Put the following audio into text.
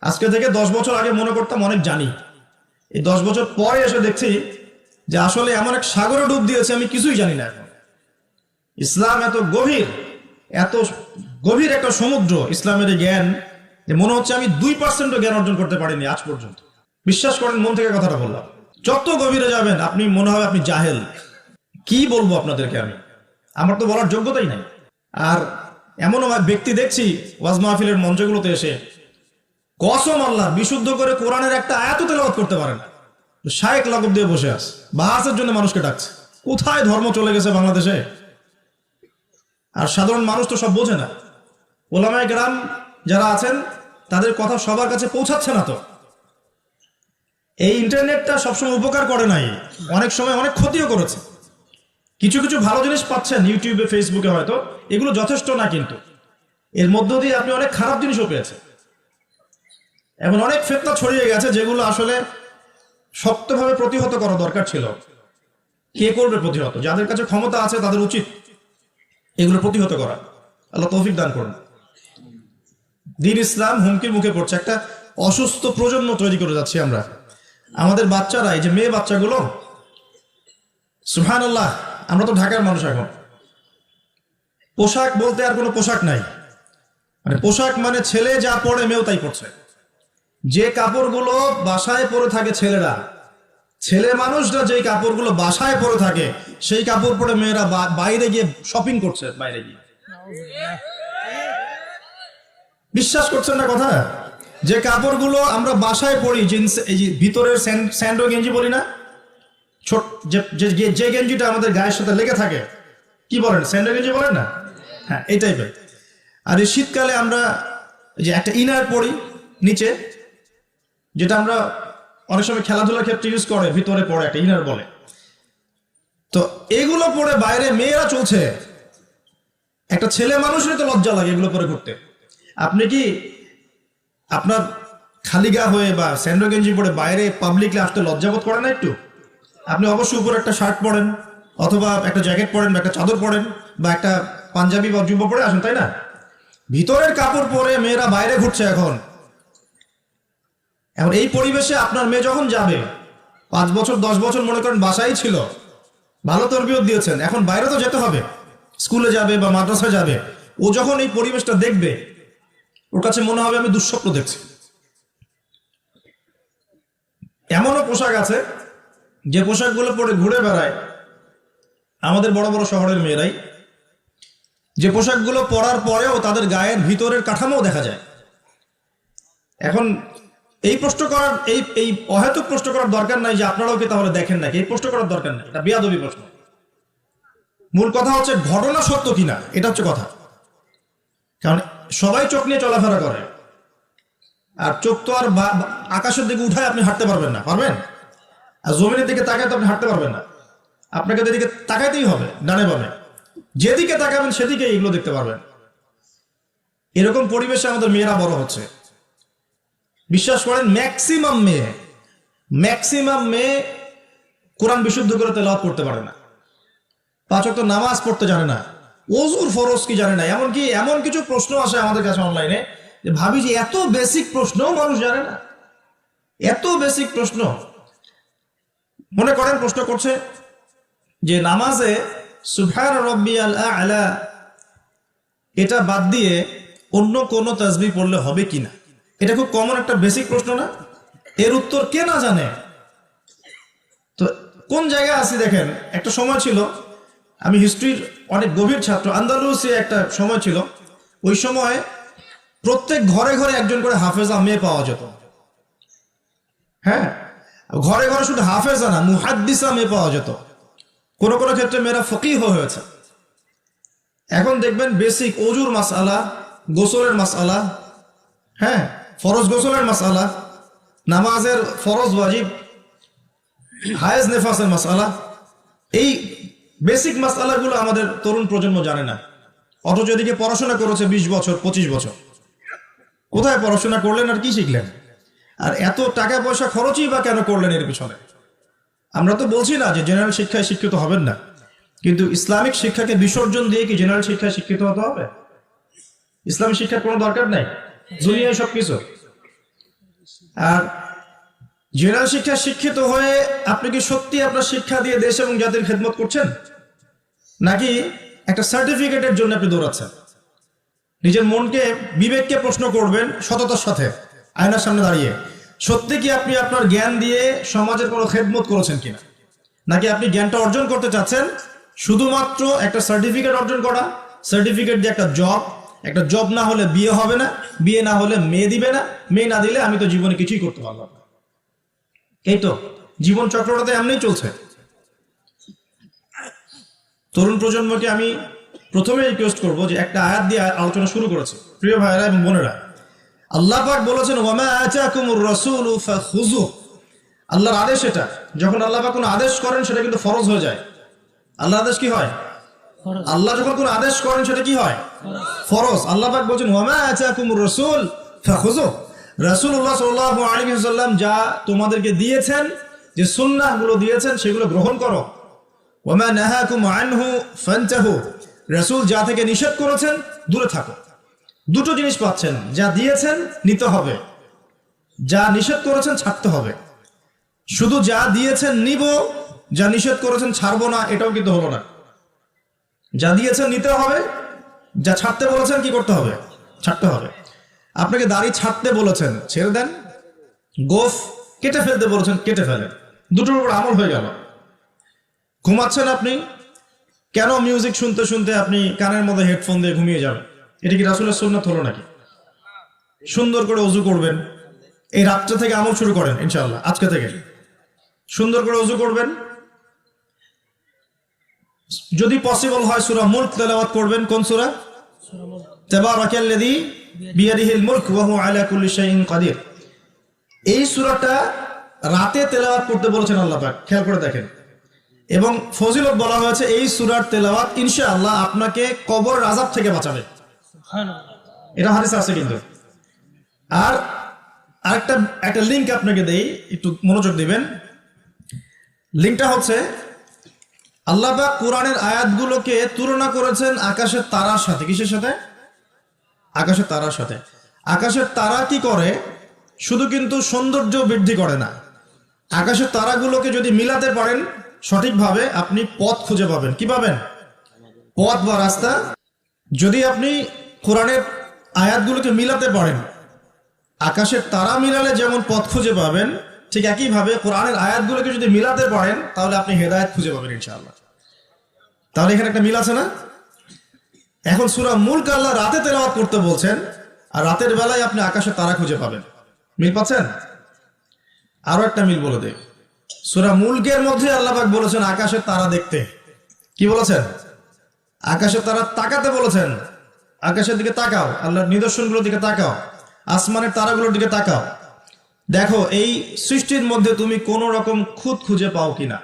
আজকে থেকে 10 বছর আগে মনে করতাম অনেক জানি, এই 10 বছর পরে এসে দেখছি যে আসলে এমন এক সাগরে ডুব দিয়েছে আমি কিছুই জানি না। এখন ইসলাম এত গভীর একটা সমুদ্র, ইসলামের এই জ্ঞান, যে মনে হচ্ছে আমি 2% জ্ঞান অর্জন করতে পারিনি আজ পর্যন্ত। বিশ্বাস করেন, মন থেকে কথাটা বললাম। যত গভীরে যাবেন আপনি মনে হবে আপনি জাহেল। কি বলবো আপনাদেরকে, আমার তো বলার যোগ্যতাই নাই। আর এমনও ব্যক্তি দেখছি ওয়াজ মাহফিলের মঞ্চগুলোতে এসে কসম আল্লাহ বিশুদ্ধ করে কোরআনের একটা আয়াতও তেলাওয়াত করতে পারে না, শায়েক লাগব দিয়ে বসে আছে, বাহাসের জন্য মানুষকে ডাকছে। কোথায় ধর্ম চলে গেছে বাংলাদেশে? আর সাধারণ মানুষ তো সব বোঝে না। ওলামায়ে কেরাম যারা আছেন তাদের কথা সবার কাছে পৌঁছাচ্ছে না। তো এই ইন্টারনেটটা সবসময় উপকার করে নাই, অনেক সময় অনেক ক্ষতিও করেছে। কিছু কিছু ভালো জিনিস পাচ্ছেন ইউটিউবে, ফেসবুকে, হয়তো এগুলো যথেষ্ট না, কিন্তু এর মধ্য দিয়ে আপনি অনেক খারাপ জিনিসও পেয়েছেন। এমন অনেক ফিতনা ছড়িয়ে গেছে যেগুলো আসলে শক্তভাবে প্রতিহত করা দরকার ছিল। কে করবে প্রতিহত? যাদের কাছে ক্ষমতা আছে তাদের উচিত এগুলো প্রতিহত করা। আল্লাহ তৌফিক দান করুন। দ্বীন ইসলাম হুমকির মুখে পড়ছে। একটা অসুস্থ প্রজন্ম তৈরি করে যাচ্ছি আমরা। আমাদের বাচ্চারা, এই যে মেয়ে বাচ্চাগুলো, সুবহানাল্লাহ, আমরা তো ঢাকার মানুষ, এখন পোশাক বলতে আর কোনো পোশাক নাই। মানে পোশাক মানে ছেলে যা পড়ে মেয়েও তাই পড়ছে। যে কাপড়গুলো বাসায় পরে থাকে ছেলেরা, ছেলে মানুষরা যে কাপড়গুলো বাসায় পরে থাকে সেই কাপড় পরে মেয়েরা বাইরে গিয়ে শপিং করছে। বাইরে গিয়ে বিশ্বাস করছেন না কথা? যে কাপড়গুলো আমরা বাসায় পরি, জিন্স, এই যে ভিতরের স্যান্ডো গেঞ্জি বলি না, ছোট যে গেঞ্জিটা আমাদের গায়ের সাথে লেগে থাকে, কি বলেন? স্যান্ডো গেঞ্জি বলেন না? হ্যাঁ, এই টাইপের। আর এই শীতকালে আমরা যে একটা ইনার পরি নিচে, যেটা আমরা অনেক সময় খেলাধুলার ক্ষেত্রে ইউজ করে, ভিতরে পড়ে একটা ইনার বলে। তো এগুলো পরে বাইরে মেয়েরা চলছে। একটা ছেলে মানুষেরই তো লজ্জা লাগে এগুলো পরে ঘুরতে। আপনি কি আপনার খালি গা হয়ে বা স্যান্ডো গেঞ্জি পরে বাইরে পাবলিকলি আসতে লজ্জাবোধ করেন না একটু? আপনি অবশ্যই উপরে একটা শার্ট পরেন, অথবা একটা জ্যাকেট পরেন, বা একটা চাদর পরেন, বা একটা পাঞ্জাবি বা জুব্বা পরে আসেন, তাই না? ভিতরের কাপড় পরে মেয়েরা বাইরে ঘুরছে এখন। এই পরিবেশে আপনার মেয়ে যখন যাবে, 5 বছর 10 বছর মনে করেন বাসায় ছিল, ভালো তরবিয়ত দিয়েছেন, এখন বাইরে তো যেতে হবে, স্কুলে যাবে বা মাদ্রাসায় যাবে। ও যখন এই পরিবেশটা দেখবে, ওর কাছে মনে হবে আমি দুঃস্বপ্ন দেখছি। এমনও পোশাক আছে যে পোশাকগুলো পরে ঘুরে বেড়ায় আমাদের বড় বড় শহরের মেয়েরাই, যে পোশাকগুলো পরার পরেও তাদের গায়ের ভিতরের কাঠামো দেখা যায়। এখন এই প্রশ্ন করার, এই অহেতুক প্রশ্ন করার দরকার নাই যে আপনারাও কি তাহলে দেখেন নাকি, এই প্রশ্ন করার দরকার নাই, এটা বেয়াদবি প্রশ্ন। মূল কথা হচ্ছে ঘটনা সত্য কিনা, এটা হচ্ছে কথা। কারণ সবাই চোখ নিয়ে চলাফেরা করে, আর চোখ তো আর আকাশের দিকে উঠায় আপনি হাঁটতে পারবেন না, পারবেন? আর জমিনের দিকে তাকায় তো আপনি হাঁটতে পারবেন না। আপনাকে যেদিকে তাকাইতেই হবে, ডানে বামে, যেদিকে তাকাবেন সেদিকে এগুলো দেখতে পারবেন। এরকম পরিবেশে আমাদের মেয়েরা বড় হচ্ছে। বিশ্বাস করেন, ম্যাক্সিমাম মেয়ে কোরআন বিশুদ্ধ করে তেলাওয়াত করতে পারে না, 5 ওয়াক্ত নামাজ পড়তে জানে না, ওযুর ফরজ কি জানে না। এমনকি এমন কিছু প্রশ্ন আসে আমাদের কাছে অনলাইনে যে ভাবি যে এত বেসিক প্রশ্ন মানুষ জানে না। এত বেসিক প্রশ্ন। মনে করেন প্রশ্ন করছে যে নামাজে সুবহান রাব্বিয়াল আ'লা এটা বাদ দিয়ে অন্য কোনো তাসবিহ পড়লে হবে কিনা। এটা খুব কমন একটা বেসিক প্রশ্ন না? এর উত্তর কে না জানে? তো কোন জায়গায় আছি দেখেন। একটা সময় ছিল, আমি হিস্ট্রির অনেক গভীর ছাত্র, আন্দালুসে একটা সময় ছিল, ওই সময় প্রত্যেক ঘরে ঘরে একজন করে হাফেজা মেয়ে পাওয়া যেত। হ্যাঁ, ঘরে ঘরে শুধু হাফেজা না, মুহাদ্দিসা মেয়ে পাওয়া যেত। কোন কোন ক্ষেত্রে মেয়েরা ফকিহ হয়েছে। এখন দেখবেন বেসিক ওযুর মাসআলা, গোসলের মাসআলা, হ্যাঁ, ফরজ গোসলের মাসআলা, নামাজের ফরজ ওয়াজিব, হায়েজ নেফাসের মাসআলা, এই বেসিক মাসআলাগুলো আমাদের তরুণ প্রজন্ম জানে না। অথচ এদিকে পড়াশোনা করেছে 20 বছর 25 বছর। কোথায় পড়াশোনা করলেন আর কি শিখলেন? আর এত টাকা পয়সা খরচই বা কেন করলেন এর পিছনে? আমরা তো বলছি না যে জেনারেল শিক্ষায় শিক্ষিত হবেন না, কিন্তু ইসলামিক শিক্ষাকে বিসর্জন দিয়ে কি জেনারেল শিক্ষায় শিক্ষিত হতে হবে? ইসলামিক শিক্ষার কোনো দরকার নাই, দুনিয়ায় সবকিছু। আর জেনারেল শিক্ষায় শিক্ষিত হয়ে আপনি কি সত্যি আপনার শিক্ষা দিয়ে দেশ এবং জাতির খেদমত করছেন, নাকি একটা সার্টিফিকেটের জন্য আপনি দৌড়াচ্ছেন? নিজের মনকে, বিবেককে প্রশ্ন করবেন সততার সাথে, আয়নার সামনে দাঁড়িয়ে, সত্যি কি আপনি আপনার জ্ঞান দিয়ে সমাজের কোনো খেদমত করেছেন কিনা, নাকি আপনি জ্ঞানটা অর্জন করতে চাচ্ছেন শুধুমাত্র একটা সার্টিফিকেট অর্জন করা, সার্টিফিকেট দিয়ে একটা জব না হলে বিয়ে হবে না, বিয়ে না হলে মেয়ে দিবে না, মেয়ে না দিলে আমি তো জীবনে কিছুই করতে পারলাম না। এই তো জীবন চক্রটাতে এমনিই চলছে। তরুণ প্রজন্মকে আমি প্রথমে রিকোয়েস্ট করবো যে একটা আয়াত দিয়ে আলোচনা শুরু করেছে। প্রিয় ভাইরা এবং বোনেরা, আল্লাহ পাক বলেছেন ওয়ামা আতাকুমুর রাসূলু ফাখুযু। আল্লাহর আদেশ এটা, যখন আল্লাহ পাক কোনো আদেশ করেন সেটা কিন্তু ফরজ হয়ে যায়। আল্লাহর আদেশ কি হয়? আল্লাহ যখন কোনো আদেশ করেন সেটা কি হয়? ফরজ। আল্লাহ পাক বলেন ওয়ামা আতাকুমুর রাসূল ফাখুযু। রাসূলুল্লাহ সাল্লাল্লাহু আলাইহি ওয়াসাল্লাম যা তোমাদেরকে দিয়েছেন, যে সুন্নাহগুলো দিয়েছেন সেগুলো গ্রহণ করো। ওয়ামা নাহাকুম আনহু ফান্তাহু। রাসূল যা থেকে নিষেধ করেছেন দূরে থাকো। দুটো জিনিস পাচ্ছেন, যা দিয়েছেন নিতে হবে, যা নিষেধ করেছেন ছাড়তে হবে। শুধু যা দিয়েছেন নিব, যা নিষেধ করেছেন ছাড়বো না, এটাও কিন্তু হলো না। যা দিয়েছেন নিতে হবে, যা ছাড়তে বলেছেন কি করতে হবে? ছাড়তে হবে। আপনাকে দাড়ি ছাড়তে বলেছেন, ছেড়ে দেন। গোফ কেটে ফেলতে বলেছেন, কেটে ফেলেন। দুটোর উপর আমল হয়ে গেল। ঘুমাচ্ছেন আপনি, কেন মিউজিক শুনতে শুনতে আপনি কানের মধ্যে হেডফোন দিয়ে ঘুমিয়ে যাবেন? এটা কি রাসূলের সুন্নাত হলো নাকি? সুন্দর করে ওযু করবেন। এই রাত্রে থেকে আমল শুরু করেন ইনশাআল্লাহ, আজকে থেকে সুন্দর করে ওযু করবেন। যদি পসিবল হয় সূরা মুলক তেলাওয়াত করবেন। কোন সূরা? তাবারাকাল্লাযী বিয়াদিহিল মুলক ওয়া হুয়া আলা কুল্লি শাইইন কাদির। এই সূরাটা রাতে তেলাওয়াত করতে বলেছেন আল্লাহ পাক, খেয়াল করে দেখেন। এবং ফজিলত বলা হয়েছে এই সূরার তেলাওয়াত ইনশাআল্লাহ আপনাকে কবরের আযাব থেকে বাঁচাবে। এটা হাদিস আছে কিন্তু। আর একটা লিংক আপনাকে দেই, একটু মনোযোগ দিবেন। লিংকটা হচ্ছে আল্লাহ পাক কোরআনের আয়াতগুলোকে তুলনা করেছেন আকাশের তারার সাথে। কিসের সাথে? আকাশের তারার সাথে। আকাশের তারা কি করে? শুধু কিন্তু সৌন্দর্য বৃদ্ধি করে না, আকাশের তারাগুলোকে যদি মিলাতে পারেন সঠিকভাবে আপনি পথ খুঁজে পাবেন। কি পাবেন? পথ বা রাস্তা। যদি আপনি কোরআনের আয়াতগুলোকে মিলাতে পারেন, আকাশের তারা মিলালে যেমন পথ খুঁজে পাবেন, ঠিক একইভাবে কোরআনের আয়াতগুলোকে যদি মিলাতে পারেন তাহলে আপনি হেদায়েত খুঁজে পাবেন ইনশাআল্লাহ। তাহলে এখানে একটা মিল আছে না? এখন সূরা মুলক আল্লাহ রাতে তেলাওয়াত করতে বলছেন, আর রাতের বেলায় আপনি আকাশের তারা খুঁজে পাবেন। মিল পাচ্ছেন? আরো একটা মিল বলে দেয়। সূরা মুলকের মধ্যে আল্লাহ পাক বলেছেন আকাশের তারা দেখতে। কি বলেছেন? আকাশের তারা তাকাতে বলেছেন। আকাশের দিকে তাকাও, আল্লাহর নিদর্শনগুলোর দিকে তাকাও, আসমানের তারাগুলোর দিকে তাকাও, দেখো এই সৃষ্টির মধ্যে তুমি কোন রকম খুঁত খুঁজে পাও কিনা।